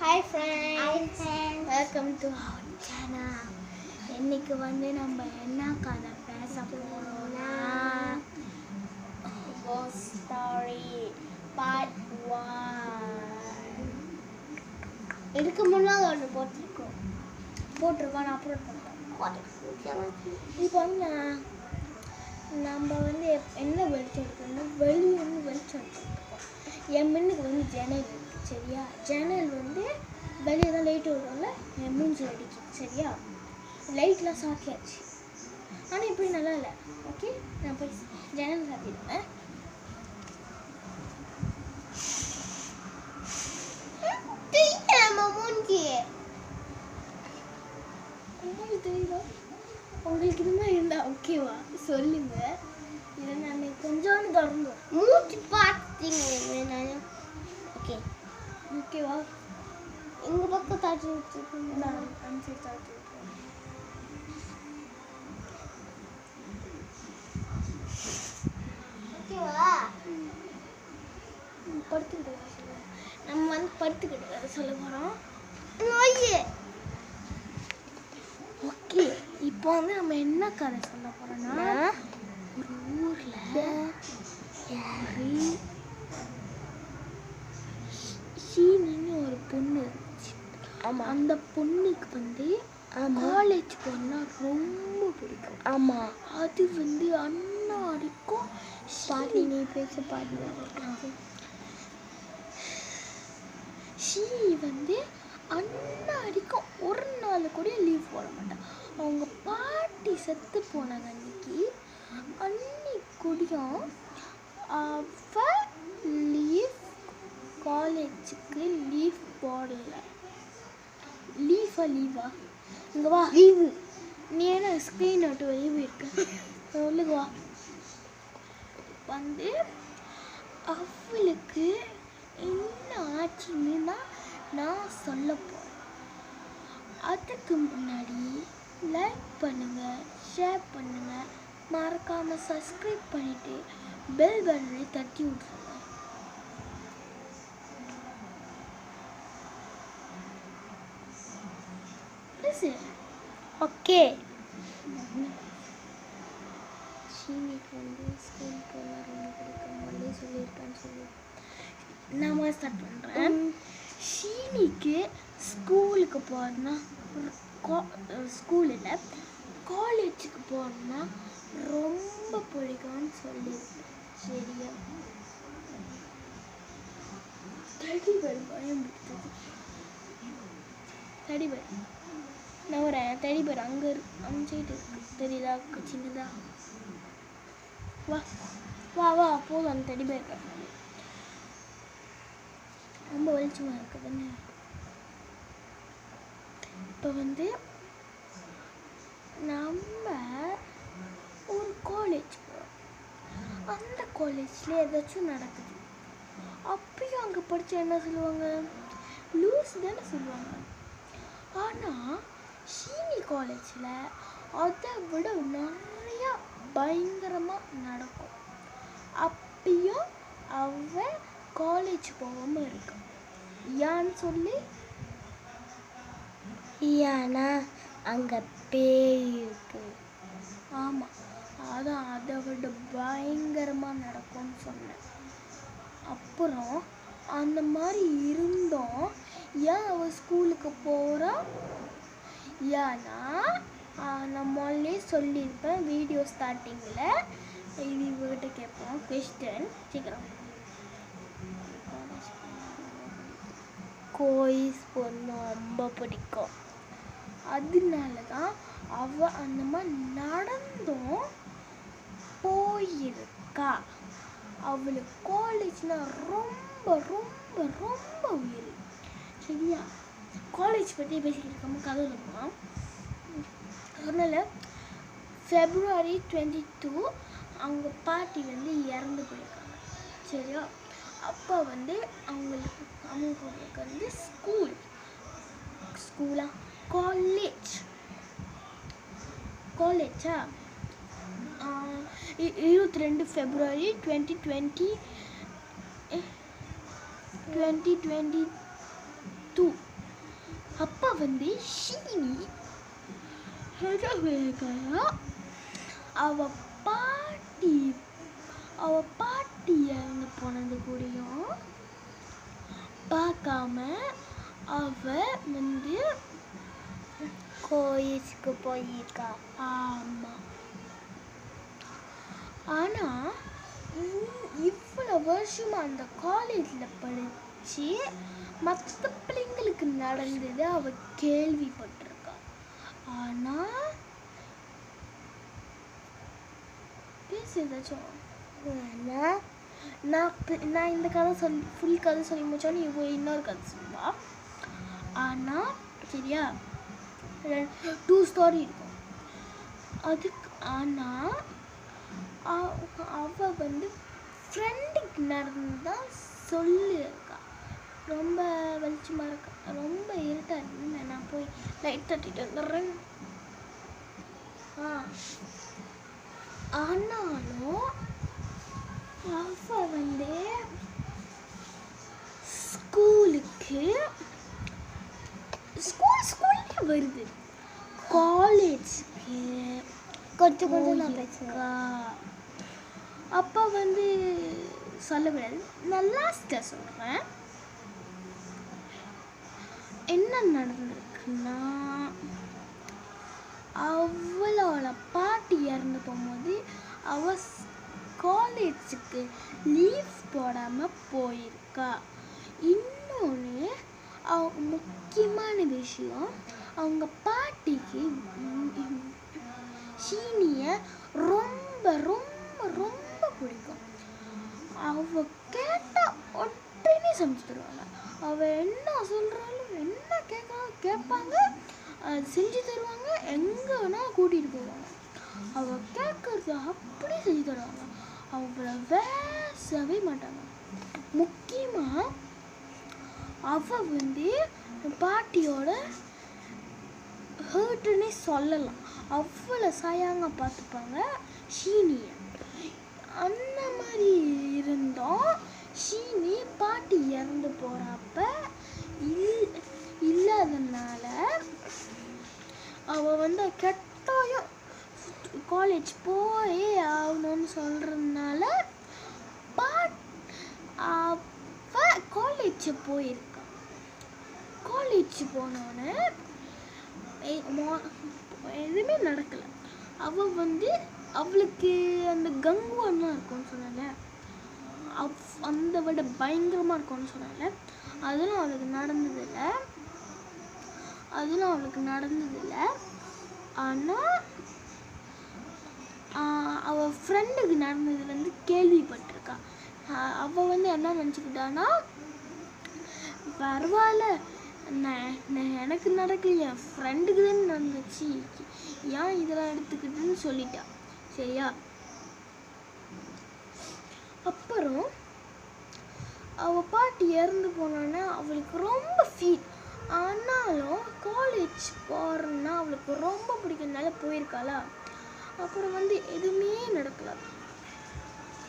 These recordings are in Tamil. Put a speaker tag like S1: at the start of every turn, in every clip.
S1: Hi friends. Welcome to our channel. இன்னைக்கு நம்ம என்ன கதை பேச போறோம்னா Ghost Story Part 1. இதுக்கு முன்னாடி ஒன்று போட்டிருக்கோம் நான் அப்லோட் பண்ணுறேன். இப்போ நம்ம என்ன வெளிச்சம் எடுக்கணும்னா வெளியே வெளிச்சம் எடுத்துருக்கோம். என் முன்னுக்கு ஜன்னல் இருக்குது சரியா. ஜன்னல் வெளியே தான் லைட் விடுறோம்ல, என் மூஞ்சி அடிக்கும் சரியா. லைட்லாம் சாக்கியாச்சு, ஆனால் இப்படி நல்லா இல்லை. ஓகே, நான் போய் ஜன்னல் சாத்திடுவேன். தெரியுதா உங்களுக்கு? இது மாதிரி இருந்தா ஓகேவா சொல்லுங்க. இதை நான் கொஞ்சோண்டு திறந்தோம் மூச்சு பார்த்தீங்க. ஓகே ஓகேவா? எங்கள் பக்கம் தாட்டி விட்டுருக்கோம், அஞ்சு தாட்டி விட்டுருவோம். ஓகேவா? படுத்துக்கிட்டு நம்ம படுத்துக்கிட்டு சொல்ல போகிறோம். ஓகே, இப்போ நம்ம என்ன கதை சொல்ல போகிறோன்னா, ஒரு ஊரில் ஷீனின்னு ஒரு பொண்ணு இருந்துச்சு. ஆமாம், அந்த பொண்ணுக்கு காலேஜ் போனால் ரொம்ப பிடிக்கும். ஆமாம், அது அண்ணா அடிக்கும். பாட்டி நீ பேச பாட்டி. ஷீனி அண்ணா அடிக்கும். ஒரு நாள் கூட லீவ் போட மாட்டான். அவங்க பாட்டி செத்து போனாங்க அன்னைக்கு. அன்னி கூடியும் அவ லீவ் காலேஜுக்கு லீவ் போடல. லீவா இங்கே வா. லீவு நீ என்ன ஸ்க்ரீன் விட்டு வெளியே போயிருக்க? சொல்லுங்க வா. அவளுக்கு என்ன ஆச்சுன்னு தான் நான் சொல்ல போகிறேன். அதுக்கு முன்னாடி லைக் பண்ணுங்கள், ஷேர் பண்ணுங்கள், மறக்காமல் சப்ஸ்கிரைப் பண்ணிவிட்டு பெல் பட்டனை தட்டி விட்ருங்க. ஓகே, ஷீனிக்கு ஸ்கூல் போனால் ரொம்ப பிடிக்கும். மொழி சொல்லியிருக்கான்னு சொல்லி நான் ஸ்டார்ட் பண்ணுறேன். ஷீனிக்கு ஸ்கூலுக்கு போகிறதுனா ஸ்கூலில் காலேஜுக்கு போகிறதுனா ரொம்ப பிடிக்கும்னு சொல்லியிருக்கேன் சரியா. தடிபர் பயம் பிடிச்சது. தடிபர் நான் ஒரு தடிபர் அங்கே அஞ்சிட்டு இருக்கு தெரியுதா, சின்னதா. வா வா வா போதும். அந்த தடிபர் ரொம்ப வெளிச்சமாக இருக்குதுன்னு. இப்போ நம்ம ஒரு காலேஜ் போகிறோம். அந்த காலேஜில் ஏதாச்சும் நடக்குது. அப்பயும் அங்கே படித்தா என்ன சொல்லுவாங்க? லூஸ் தானே சொல்லுவாங்க. ஆனால் ஷீனி காலேஜில் அதை விட நிறையா பயங்கரமாக நடக்கும். அப்பயும் அவ காலேஜ் போகாமல் இருக்கு. ஏன்னு சொல்லி, ஏன்னா அங்கே பேய் இருக்கு. ஆமாம், அதான் அதை விட பயங்கரமாக நடக்கும்னு சொன்னேன். அப்புறம் அந்த மாதிரி இருந்தோம். ஏன் அவள் ஸ்கூலுக்கு போகிறா? ஏன்னா நான் முதல்லே சொல்லியிருப்பேன் வீடியோ ஸ்டார்டிங்கில். இது இவகிட்ட கேட்போம் கொஸ்டின் சீக்கிரம். கோயிஸ் பொண்ணு ரொம்ப பிடிக்கும். அதனால தான் அவள் அந்த மாதிரி நடந்தும் போயிருக்கா. அவளுக்கு காலேஜ்னால் ரொம்ப ரொம்ப ரொம்ப உயிர் சரியா. காலேஜ் பற்றி பேசிக்கிட்டு இருக்காமல் கதை இருக்கலாம். அதனால் February 22 அவங்க பாட்டி இறந்து போயிருக்காங்க சரியா. அப்போ அவங்களுக்கு ஸ்கூலா காலேஜா 22 February 2022 வந்து ஷீனி அவ பாட்டி இறந்து போனது கூடயும் பார்க்காம அவ வந்து
S2: கோயிலுக்கு போயிருக்கா.
S1: ஆமா. ஆனா இவ்வளவு வருஷமா அந்த காலேஜ்ல படிச்சு மற்ற பிள்ளைங்களுக்கு நடந்தது அவ கேள்விப்பட்டிருக்கா. ஆனா பேச ஏதாச்சும் நான் இந்த கதை ஃபுல் கதை சொல்லி முடிச்சோன்னு இவ இன்னொரு கதை சொல்லுவா. ஆனா சரியா 2 ஸ்டோரி இருக்கும் அதுக்கு. ஆனா அவ வந்து ஃப்ரெண்டுக்கு நடந்துதான் சொல்லியிருக்கா. ரொம்ப வெளிச்சமா இருக்கா, ரொம்ப இருட்டா இருக்கு. நான் போய் லைட் தட்டிட்டு வந்துடுறேன். ஆனாலும் அவ வந்து ஸ்கூலுக்கு வருது, காலேஜுக்கு
S2: கொஞ்சம் நான் பேசுவேன்.
S1: அப்போ வந்து சொல்ல முடியாது. நான் லாஸ்ட்டில் சொல்கிறேன் என்ன நடந்திருக்குன்னா, அவளோட பாட்டி இறந்து போகும்போது அவ காலேஜுக்கு லீவ் போடாமல் போயிருக்கா. இன்னொன்று முக்கியமான விஷயம், அவங்க பாட்டிக்கு ஷீனியை ரொம்ப ரொம்ப ரொம்ப பிடிக்கும். அவ கேட்டால் உடனே சமைச்சு தருவாங்க. அவள் என்ன சொல்கிறாலும் என்ன கேட்பாங்க, செஞ்சு தருவாங்க. எங்கே வேணால் கூட்டிகிட்டு போவாங்க. அவள் கேட்கறது அப்படியே செஞ்சு தருவாங்க. அவளை பேசவே மாட்டாங்க. முக்கியமாக அவள் வந்து பாட்டியோட ஹர்ட்டுன்னே சொல்லலாம். அவ்வளோ சாயாங்க பார்த்துப்பாங்க ஷீனியை. அந்த மாதிரி இருந்தோம். ஷீனி பாட்டி இறந்து போகிறப்ப இல்லாதனால அவள் வந்து கட்டாயம் காலேஜ் போயே ஆகணும்னு சொல்கிறதுனால அவள் காலேஜ் போயிருக்கா. காலேஜ் போனோடனே எதுவுமே நடக்கலை. அவள் வந்து அவளுக்கு அந்த கங்குவெல்லாம் இருக்கும்னு சொன்னால, அந்த விட பயங்கரமாக இருக்கும்னு சொன்னால, அதெல்லாம் அவளுக்கு நடந்ததில்லை. ஆனால் அவள் ஃப்ரெண்டுக்கு நடந்தது வந்து கேள்விப்பட்டிருக்கா. அவள் வந்து என்ன நினச்சிக்கிட்டான்னா, பரவாயில்ல, எனக்கு நடக்கல, என் ஃப்ரெண்டுக்கு தான் நடந்துச்சு, ஏன் இதெல்லாம் எடுத்துக்கிட்டுன்னு சொல்லிட்டா. சரியா? அப்புறம் அவள் பாட்டி இறந்து போனோன்னே அவளுக்கு ரொம்ப ஃபீல். ஆனாலும் காலேஜ் போகிறன்னா அவளுக்கு ரொம்ப பிடிக்கிறதுனால போயிருக்காளா. அப்புறம் வந்து எதுவுமே நடக்கல.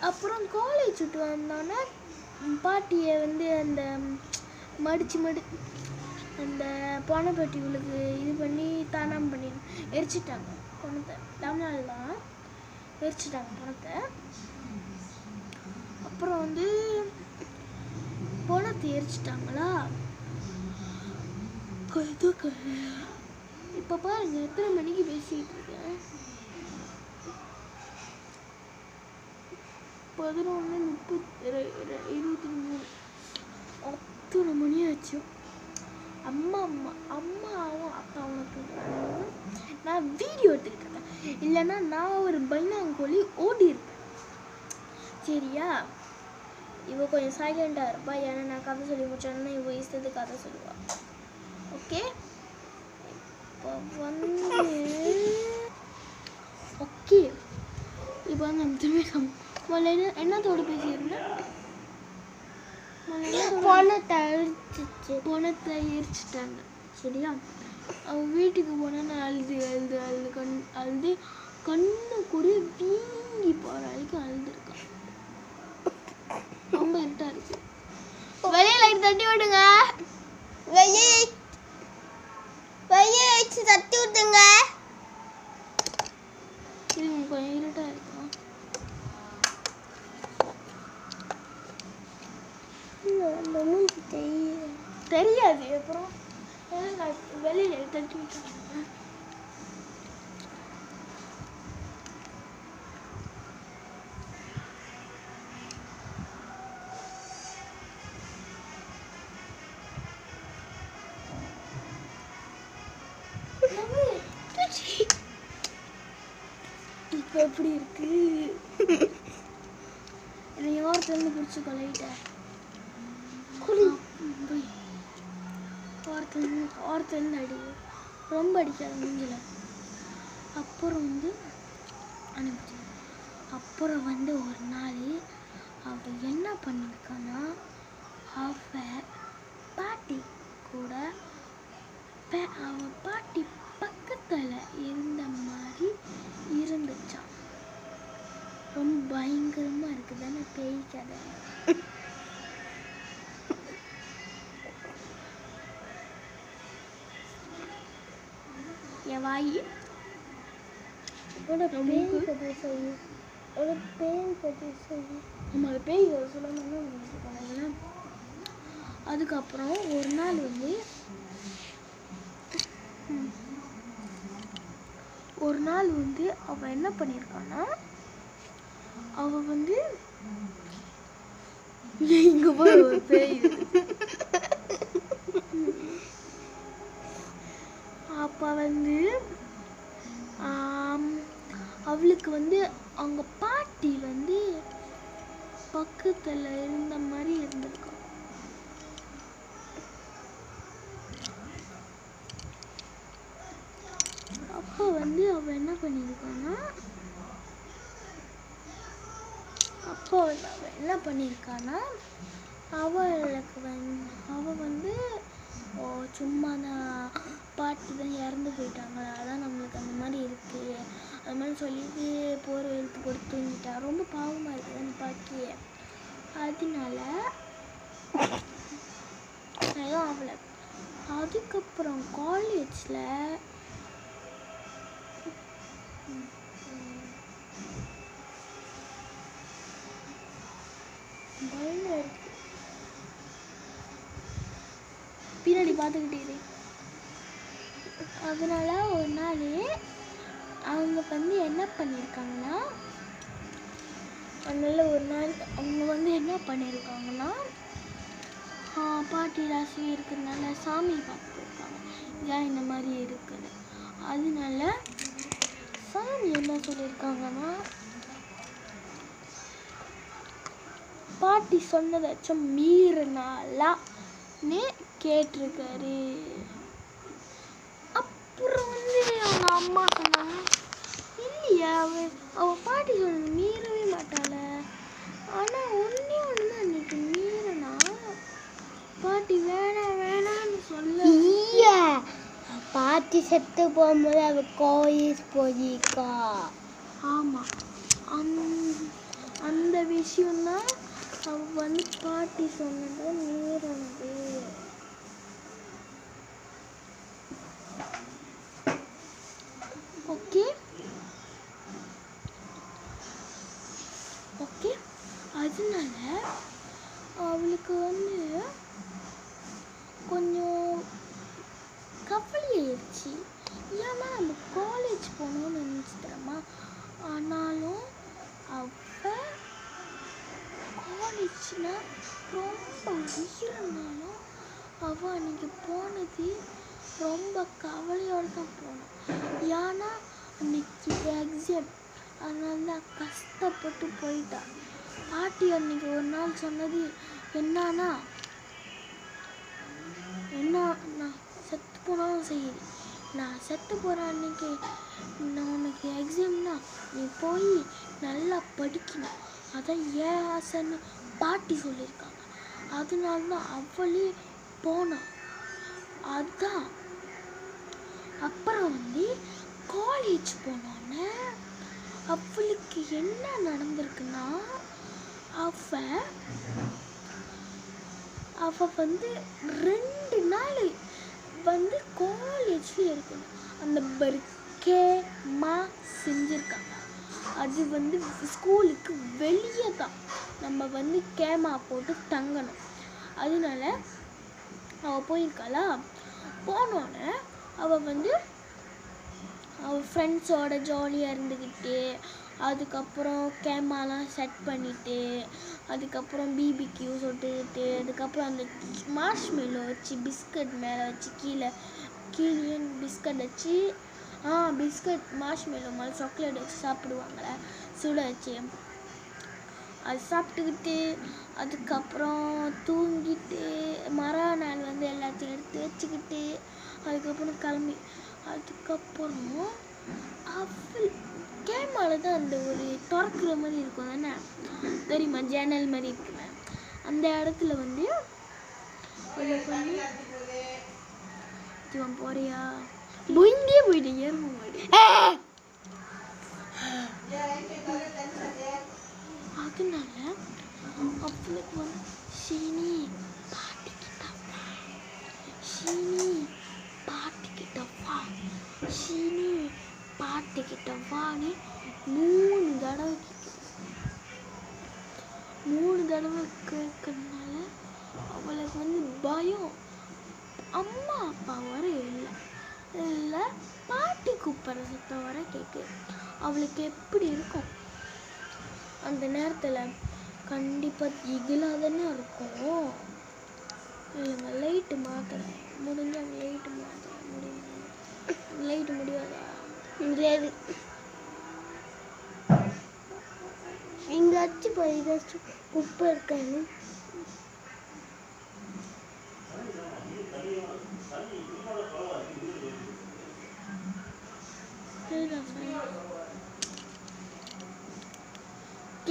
S1: அப்புறம் காலேஜ் விட்டு வந்தோன்னே பாட்டியை வந்து அந்த அந்த பணப்பட்டி இவளுக்கு இது பண்ணி தானம் பண்ணி எரிச்சிட்டாங்க. பணத்தை தமிழ்நாடு தான் எரிச்சிட்டாங்க பணத்தை. அப்புறம் வந்து பணத்தை எரிச்சிட்டாங்களா. இப்போ பாருங்க எத்தனை மணிக்கு பேசிட்டு இருக்கேன். 11:23 அத்தனை மணி ஆச்சு. அம்மாவும் அப்பாவும் நான் வீடியோ எடுத்துக்கிட்டு இருக்கேன். இல்லைன்னா நான் ஒரு பைனாங்கோலி ஓடி இருப்பேன். சரியா? இவ கொஞ்சம் சைலண்டாக இருப்பா. ஏன்னா நான் கதை சொல்லி முடிச்சோன்னா இவ இஷ்டத்து கதை சொல்லுவா. ஓகே, இப்போ வந்து நம்ம திரும்பி என்னத்தோட பேசியிருந்தேன். பணத்தை எரிச்சிட்டாங்க. சரியா? அவன் வீட்டுக்கு போனால் நான் அழுது கண்ணு கூட வீங்கி போகிற வரைக்கும் அழுதுருக்கான். ரொம்ப இருட்டா இருக்கு. வெளியே லைட் தட்டி விடுங்க.
S2: ஊத்துங்க.
S1: இது கொஞ்சம் இருட்டா இருக்கும்.
S2: அந்த மூஞ்சி
S1: தெரியாது. அப்புறம் நான் வெளியில தட்டி விட்டுருக்கேன். இப்போ எப்படி இருக்கு? என்னை ஓரத்துலேருந்து பிடிச்சி கொலையிட்டேன். ஓரத்துலேருந்து அடி, ரொம்ப அடிக்காது மூஞ்சில். அப்புறம் வந்து அனுப்பிச்சு. அப்புறம் வந்து ஒரு நாள் அவள் என்ன பண்ணியிருக்கான்னா, அவள் பாட்டி கூட அவள் பாட்டி பக்கத்தில் இருந்த மாதிரி இருந்துச்சான். ரொம்ப பயங்கரமாக இருக்குதானே பேய் கதை. என் வாய் நம்ம பேய் சொல்லணும்னா அதுக்கப்புறம் ஒரு நாள் வந்து அவள் என்ன பண்ணியிருக்கான்னா, அவள் வந்து இங்கே போய் ஒரு பேய் அப்போ வந்து அவளுக்கு வந்து அவங்க பாட்டி வந்து பக்கத்தில் இருந்த மாதிரி இருந்திருக்கா. அப்போ வந்து அவள் என்ன பண்ணியிருக்கான்னா, அவள் வந்து சும்மா தான் பாட்டி தான் இறந்து போயிட்டாங்களா, அதான் நம்மளுக்கு அந்த மாதிரி இருக்குது அது மாதிரி சொல்லிட்டு போகிற எழுத்து போட்டு தூங்கிட்டா. ரொம்ப பாவமாக இருக்குது அந்த பாட்டி. அதனால அவளை அதுக்கப்புறம் காலேஜில் பின்னாடி பார்த்துக்கிட்டே. அதனால ஒரு நாள் அவங்க வந்து என்ன பண்ணியிருக்காங்கன்னா, பாட்டி ராசி இருக்கிறதுனால சாமி பார்த்துருக்காங்க ஏன் இந்த மாதிரி இருக்குன்னு. அதனால சாமி என்ன சொல்லியிருக்காங்கன்னா, பாட்டி சொன்னதாச்சும் மீறினாலான்னு கேட்டிருக்காரு. அப்புறம் வந்து அவங்க அம்மா சொன்னாங்க, இல்லையா அவள் பாட்டி சொன்னது மீறவே மாட்டாள, ஆனால் ஒன்று தான் அன்னைக்கு மீறினா பாட்டி வேணான்னு சொல்ல.
S2: பாட்டி செத்து போகும்போது அவள் கோயில் போயிருக்கா.
S1: ஆமாம், அந்த விஷயம்தான் அவள் வந்து பாட்டி சொன்னதை மீறினது. ஓகே, அதனால அவளுக்கு வந்து கொஞ்சம் கவலையாயிடுச்சு. ஏன்னா நம்ம காலேஜ் போகணும்னு நினச்சிட்டோமா. ஆனாலும் அவள் காலேஜ்னா ரொம்ப உயிர்னாலும் அவள் அன்றைக்கி போனது ரொம்ப கவலையோடு தான் போனோம். ஏன்னா அன்றைக்கி எக்ஸாம், அதனால தான் கஷ்டப்பட்டு போயிட்டான். பாட்டி அன்றைக்கி ஒரு நாள் சொன்னது என்னன்னா, நான் செத்து போனாலும் சரி, நான் செத்து போகிற அன்றைக்கி நான் உனக்கு எக்ஸாம்னா நீ போய் நல்லா படிக்கணும், அதான் ஏன் ஆசைன்னு பாட்டி சொல்லியிருக்காங்க. அதனால தான் அவளே போனான். அதுதான். அப்புறம் வந்து காலேஜ் போனோன்னே அவளுக்கு என்ன நடந்திருக்குன்னா, அவள் வந்து 2 நாள் வந்து காலேஜ்லேயே இருக்கணும். அந்த கேமா செஞ்சுருக்காங்க. அது வந்து ஸ்கூலுக்கு வெளியே தான் நம்ம வந்து கேமா போட்டு தங்கணும். அதனால அவள் போயிருக்காளா. போனோடனே அவள் வந்து அவள் ஃப்ரெண்ட்ஸோட ஜாலியாக இருந்துக்கிட்டு, அதுக்கப்புறம் கேமாலாம் செட் பண்ணிவிட்டு, அதுக்கப்புறம் பிபிக்யூ சுட்டுக்கிட்டு, அதுக்கப்புறம் அந்த மார்ஷ்மெல்லோ வச்சு பிஸ்கட் மேலே வச்சு கீழே பிஸ்கட் வச்சு பிஸ்கட் மார்ஷ்மெல்லோ மேலே சாக்லேட் வச்சு சாப்பிடுவாங்களே சுட வச்சு, அது சாப்பிட்டுக்கிட்டு அதுக்கப்புறம் தூங்கிட்டு மறுநாள் வந்து எல்லாத்தையும் எடுத்து வச்சுக்கிட்டு அதுக்கப்புறம் அதுக்கப்புறம் அவள் கேமால தான் அந்த ஒரு திறக்கிற மாதிரி இருக்கும் தானே தெரியுமா, ஜன்னல் மாதிரி இருக்குல்ல, அந்த இடத்துல வந்து இவன் போறியா புங்கே போயிட்டு ஏறும் அதனால அவளுக்கு வந்து சீனி பாட்டிக்கிட்ட வான்னு 3 தடவை கேட்கறதுனால அவளுக்கு வந்து பயம். அம்மா அப்பா வர இல்லை பாட்டி கூப்பிட்ற சத்தம் வர கேட்கு. அவளுக்கு எப்படி இருக்கும் அந்த நேரத்தில்? கண்டிப்பாக இகலாக தானே இருக்கும். இல்லைங்க, லைட்டு மாற்றுறேன். முடிஞ்சால் லைட்டு மாற்றுறேன். லைட்டு முடியாதா?
S2: முடியாது. எங்கேயாச்சும் போய் ஏதாச்சும் குப்பை இருக்கான்னு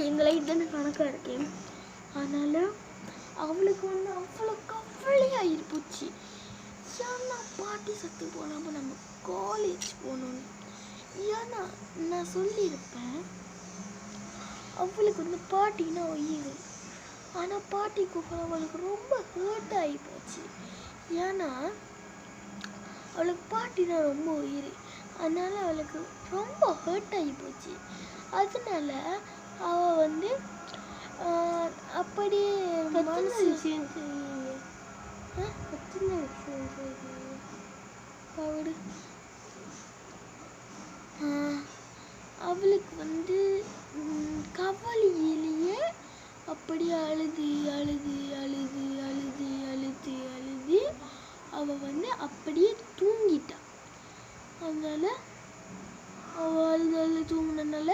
S1: எங்கள் லைட் தானே கணக்காக இருக்கேன். அதனால் அவளுக்கு வந்து அவ்வளோ கவலையாக போச்சு. ஏன்னா பாட்டி சத்து போனாமல் நம்ம காலேஜ் போகணுன்னு. ஏன்னா நான் சொல்லியிருப்பேன் அவளுக்கு வந்து பாட்டின்னா உயிர். ஆனால் பாட்டி கூப்பிட அவளுக்கு ரொம்ப ஹர்ட் ஆகி போச்சு. ஏன்னா அவளுக்கு பாட்டினா ரொம்ப உயிர். அதனால் அவளுக்கு ரொம்ப ஹர்ட் ஆகி போச்சு. அதனால அவள் வந்து அப்படியே அவளுக்கு வந்து கவலையிலேயே அப்படியே அழுது அவள் வந்து அப்படியே தூங்கிட்டா. அதனால அவள் தூங்கினால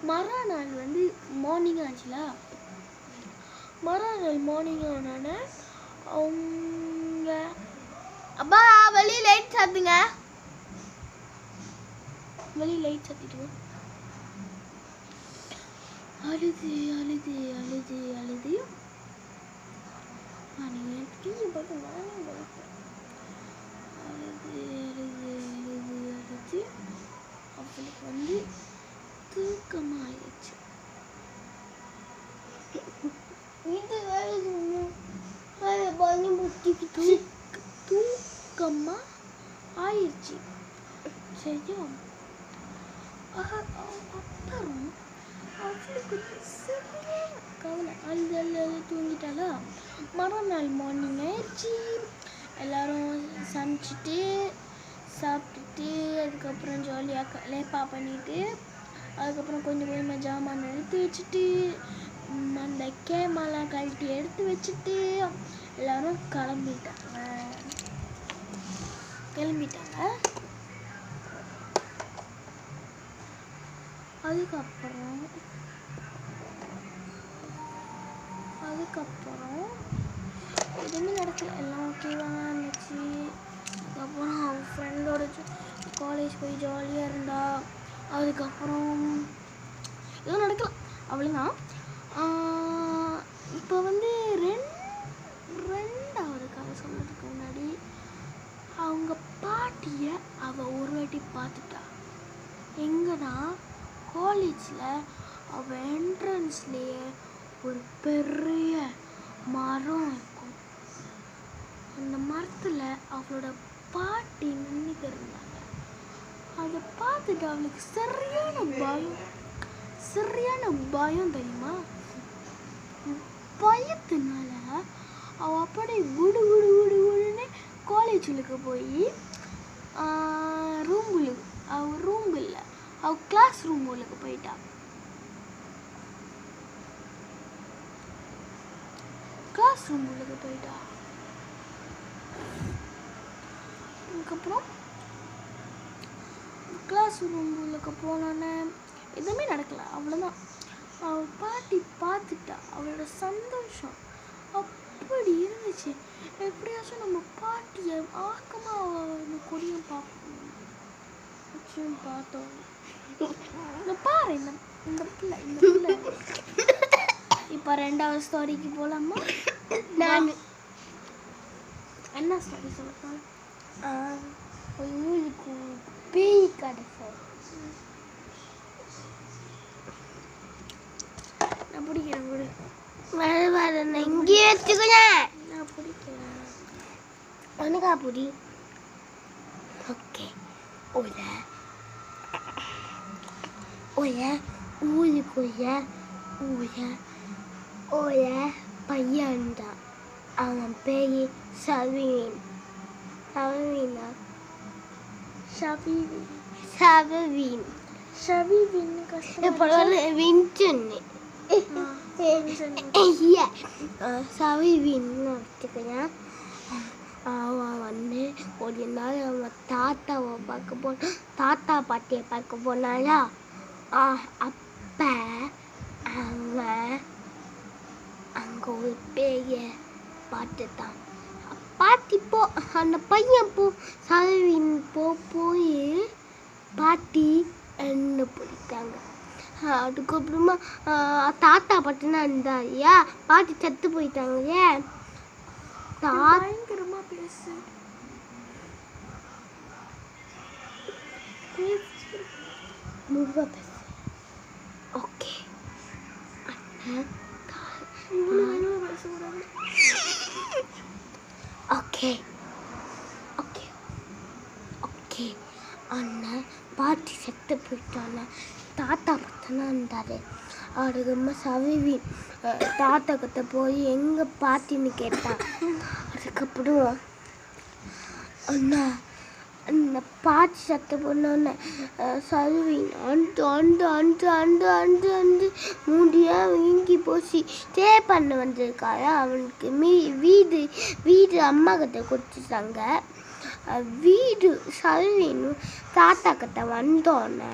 S1: மறுநாள் வந்து மார்னிங் ஆச்சுல. மறுநாள் மார்னிங் ஆனோட அவங்க அப்பா வெளியே லைட் சாத்துங்க, வெளியே லைட் சாத்திட்டு அழுது நீங்கள் டீயை பார்த்து நானே வளர்த்தேன். அழுது அவளுக்கு வந்து தூக்கமாயிடுச்சு.
S2: இது
S1: தூக்கமா ஆயிடுச்சு. சரியா? அப்புறம் அவளுக்கு சரியான கவலை. அழுது தூங்கிட்டாளா. மறுநாள் மார்னிங் ஆயிடுச்சு. எல்லாரும் சமைச்சிட்டு சாப்பிட்டுட்டு அதுக்கப்புறம் ஜாலியாக லேப்பா பண்ணிட்டு அதுக்கப்புறம் கொஞ்சம் கொஞ்சமாக ஜாமான் எடுத்து வச்சுட்டு அந்த கேமெல்லாம் கழட்டி எடுத்து வச்சுட்டு எல்லாரும் கிளம்பிட்டாங்க. அதுக்கப்புறம் எதுவுமே நடக்கல. எல்லாம் ஓகேவாக இருந்துச்சு. அதுக்கப்புறம் அவன் ஃப்ரெண்டோட காலேஜ் போய் ஜாலியாக இருந்தா. அதுக்கப்புறம் எதுவும் நடக்கல, அவ்வளோதான். இப்போ வந்து ரெண்டாவது கதை சொல்கிறதுக்கு முன்னாடி அவங்க பாட்டியை அவள் ஒரு வாட்டி பார்த்துட்டா. எங்கன்னா காலேஜில் அவள் என்ட்ரன்ஸ்லேயே ஒரு பெரிய மரம் இருக்கும். அந்த மரத்தில் அவளோட பாட்டி நின்றுட்டு இருந்தாங்க. இதை பார்த்துட்டு அவளுக்கு சரியான பயம் தெரியுமா. பயத்தினால அவள் அப்படியே குடு குடு குடு குடுன்னு காலேஜுக்கு போய் ரூம் இல்லை அவள் கிளாஸ் ரூம் உள்ளுக்கு போயிட்டா. அதுக்கப்புறம் கிளாஸ் ரூம் உள்ளுக்கு போனோன்னே எதுவுமே நடக்கலை. அவ்வளோதான். அவள் பாட்டி பார்த்துட்டா. அவளோட சந்தோஷம் அப்படி இருந்துச்சு. எப்படியாச்சும் நம்ம பாட்டியை ஆக்கமாக கொடியும் பார்த்தோம். இந்த பாரு இந்த பிள்ளை இப்போ 2வது ஸ்டோரிக்கு போகலாமா?
S2: நான்
S1: என்ன ஸ்டோரி சொல்லலாம்?
S2: ஊருக்கு பேய் கிடைக்கும்.
S1: நான் பிடிக்கிறேன் கூட.
S2: வர இங்கே வச்சுக்கிறேன்.
S1: நான் பிடிக்கிறேன்.
S2: உனக்கா புடி. ஓகே. ஊருக்குள்ள பையன்டா. அவன் பேர் சர்வீன். வச்சுக்கிறேன். அவன் வந்து ஒரு நாள் அவன் தாத்தா பாட்டியை பார்க்க போனாலா. அப்போ அவன் அங்கே ஒரு பேய பார்த்துட்டான். பாட்டி அந்த பையன் சரவின் போய் பாட்டி என்ன பிடிக்காங்க. அதுக்கப்புறமா தாத்தா பாட்டினா இருந்தா பாட்டி செத்து போயிட்டாங்க.
S1: பயங்கரமா பேசு.
S2: ஓகே. அண்ணன் பாட்டி செத்து போயிட்டான. தாத்தா பார்த்தனா இருந்தாரு. அதுக்கப்புறமா சவிவின் தாத்தா கிட்ட போய் எங்க பாட்டின்னு கேட்டான். அதுக்கப்புறம் அண்ணா அந்த பாட்டி செத்து போனோன்னு சவிவின் அண்டு மூடியா வீங்கி போச்சு. ஸ்டே பண்ண வந்திருக்காரு. அவனுக்கு வீடு அம்மா கிட்ட கொடுத்துட்டாங்க. வீடு சவினும் தாத்தா கிட்ட வந்தோன்னே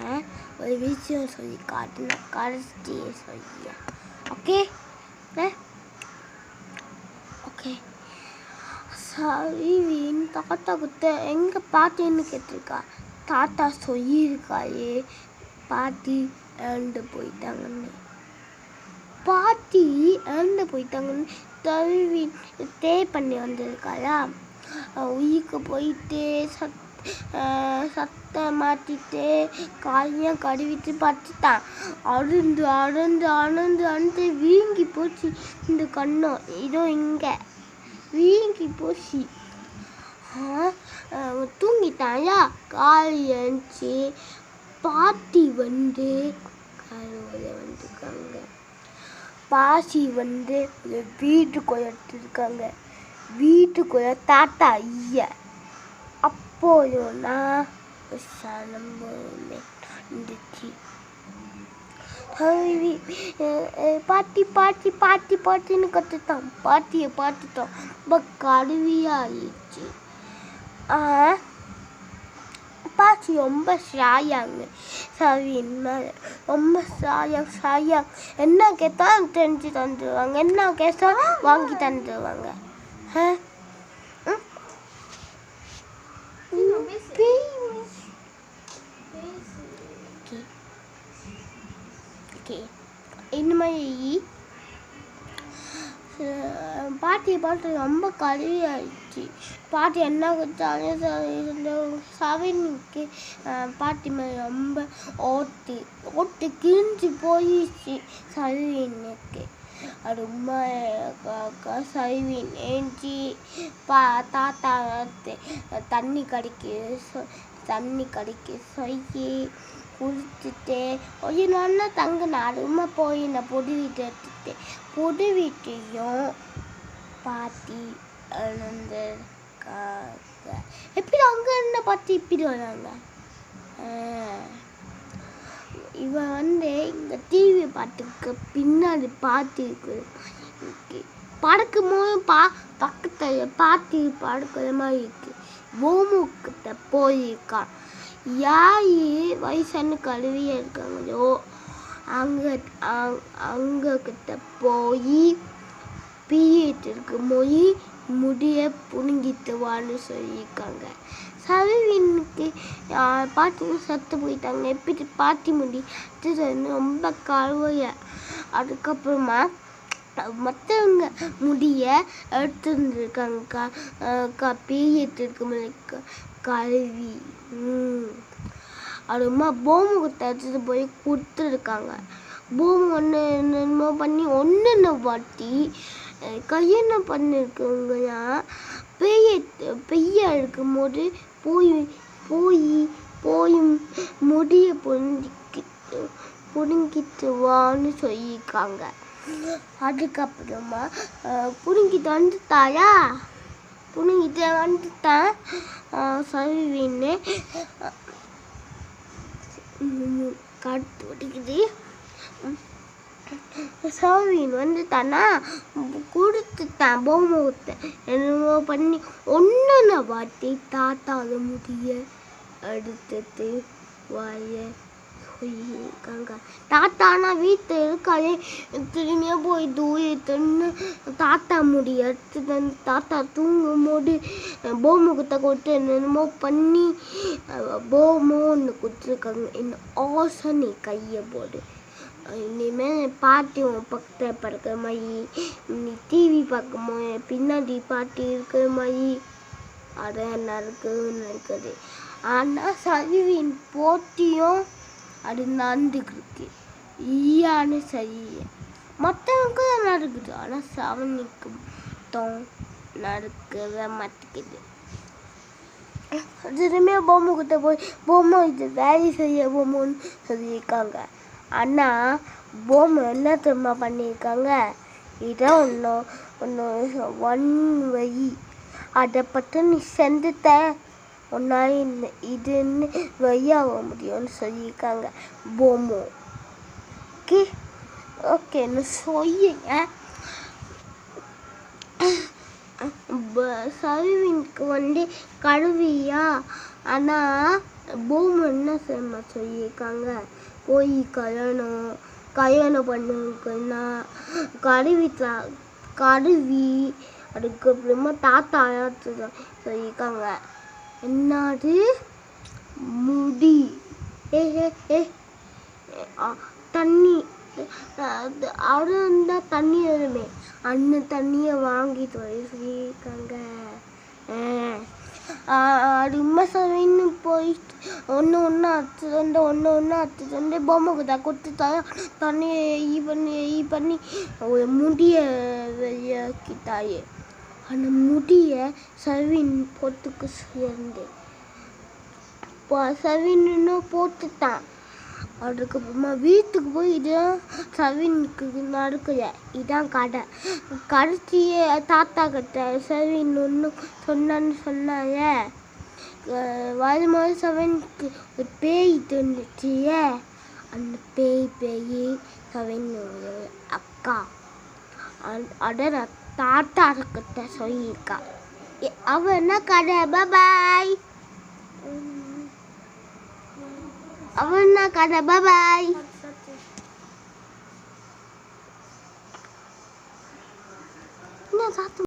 S2: ஒரு விஷயம் சொல்லி காட்டினேன். கடைசியே சொல்லிய. ஓகே. சவின் தாத்தா கிட்ட எங்க பாட்டின்னு கேட்டிருக்கா. தாத்தா சொல்லியிருக்காரு பாட்டி இறந்து போயிட்டாங்கன்னு. சவின் ஸ்டே பண்ணி வந்திருக்காரா. உயிருக்கு போயிட்டு சத்தை மாட்டிட்டு காலையும் கழுவிட்டு பார்த்துட்டான். அழுந்து வீங்கி போச்சு. இந்த கண்ணம் இதோ இங்கே வீங்கி போச்சு. தூங்கிட்டாயா. காலை எழுந்துச்சு பாட்டி வந்து வந்துருக்காங்க. பாசி வந்து வீட்டுக்குள்ள எடுத்துருக்காங்க. வீட்டுக்குள்ள தாத்தா ஐயா. அப்போதுனா இருந்துச்சு. பாட்டின்னு கத்துட்டான். பாட்டியை பார்த்துட்டான். ரொம்ப கடுவியாயிடுச்சு. பாட்டி ரொம்ப ஷாயாங்க. சவின் ரொம்ப ஷாயா. என்ன கேட்டாலும் தெரிஞ்சு தந்துடுவாங்க. என்ன கேட்டாலும் வாங்கி தந்துடுவாங்க. இந்த மாதிரி பாட்டியை பார்த்து ரொம்ப கழுவியாயிடுச்சு. பாட்டி என்ன கொடுத்தாலும் சவினுக்கு பாட்டி மேலே ரொம்ப ஓட்டு கிழிஞ்சு போயிடுச்சு சவினுக்கு. ரொம்ப சவின் ஏஞ்சி தாத்தா தண்ணி கடிக்க தண்ணி கடைக்கு சொல்லி குடிச்சிட்டு ஒரு நாள்னா தங்க நாடுமா போய் நான் பொடி வீட்டை எடுத்துட்டேன். பொடி வீட்டையும் பாட்டி எப்படி அங்கே என்ன பாட்டி இப்படி வராங்க? இவன் இங்கே டிவி பாட்டுக்கு பின்னாடி பாட்டி இருக்கு. படுக்கும்போது பக்கத்தில் பாட்டி படுக்கிற மாதிரி இருக்கு. பூமுக்கிட்ட போயிருக்கான். யாரு வயசான கழுவியா இருக்காங்களோ அங்க கிட்ட போய் பீரியட் இருக்கும்போது முடிய புடுங்கிட்டு வான்னு சொல்லியிருக்காங்க. சவினுக்கு பாட்டி சத்து போயிட்டாங்க. எப்படி பாட்டி முடி ரொம்ப கழுவைய. அதுக்கப்புறமா மற்றவங்க முடிய எடுத்துருந்துருக்காங்க. பீரியட் இருக்கும்போது கழுவி அதுமா பூமுகத்தை எடுத்துட்டு போய் கொடுத்துருக்காங்க. பூமி என்னமோ பண்ணி ஒன்று வாட்டி கல்யாணம் பண்ணிருக்கவங்களா பெய்ய இருக்கும்போது போய் முடிய புடுங்கிட்டு வான்னு சொல்லியிருக்காங்க. அதுக்கப்புறமா புடுங்கிட்டு வந்துட்டான் சவின்னு கட்டு ஒட்டிக்குது. சவின் வந்துட்டானா கொடுத்துட்டான் பூமுகத்தை என்னமோ பண்ணி ஒன்று வாட்டி தாத்தாவோட முடிய எடுத்துட்டு வாய சொல்லியிருக்காங்க. தாத்தானா வீட்டில் இருக்காதே திரும்பியா போய் தூயத்துன்னு தாத்தா முடி எடுத்துட்டு வந்து தாத்தா தூங்கும் போது பூமுகத்தை கொடுத்து என்னமோ பண்ணி பூமோன்னு கொடுத்துருக்காங்க. என்ன ஆசனை கையை போடு. இனிமேல் பாட்டி பக்கத்தில் படுக்கிற மாதிரி நீ டிவி பார்க்கும்போது பின்னாடி பாட்டி இருக்கிற மாதிரி அதான் நடக்குது. ஆனால் சவின் போட்டியும் அது நடந்துக்கிருக்கு. ஈயான்னு சரி மற்றவங்க தான் நடக்குது. ஆனால் சவனிக்கு மட்டும் நடக்கவே மாட்டேங்குது. திரும்பிய பூமுகத்தை போய் பூமோ இது வேலை செய்ய பூமோன்னு சொல்லியிருக்காங்க. ஆனால் பூமி என்ன திரும்ப பண்ணியிருக்காங்க? இதான் ஒன்று வை அதை பற்றி நீ செஞ்சுட்ட ஒன்றால் இதுன்னு வையாக முடியும்னு சொல்லியிருக்காங்க பூமோ. ஓகேன்னு சொல்லிங்க. சவினுக்கு கழுவியா. ஆனால் பூமி என்ன சொல்லியிருக்காங்க? போய் கல்யாணம் பண்ணுன்னா கழுவி அதுக்கப்புறமா தாத்தா சொல்லியிருக்காங்க. என்னது முடி தண்ணி அது இருந்தால் தண்ணி வருமே அந்த தண்ணியை வாங்கிட்டு வர சொல்லியிருக்காங்க. அது சவின்னு போயிட்டு ஒன்று அடிச்சுட்டு வந்து பொம்மைக்கு கொடுத்து தண்ணியை பண்ணி ஒரு முடிய வெளியாக்கிட்டாயே. அந்த முடிய சவின் போட்டுக்கு சேர்ந்து சவின்னு போட்டுட்டான். அதுக்கப்புறமா வீட்டுக்கு போய் இதான் சவினுக்கு நடக்குது. இதான் கதை. கடைசியே தாத்தா கிட்ட சவின் ஒன்று சொன்னாங்க. வரும்போது சவினுக்கு ஒரு பேய் தந்துச்சியே. அந்த பேய் சவின் அக்கா அதை நான் தாத்தா கிட்ட சொல்லியிருக்கா. அவன் என்ன கதை? பாய். அவன்னா கதை. பாய்.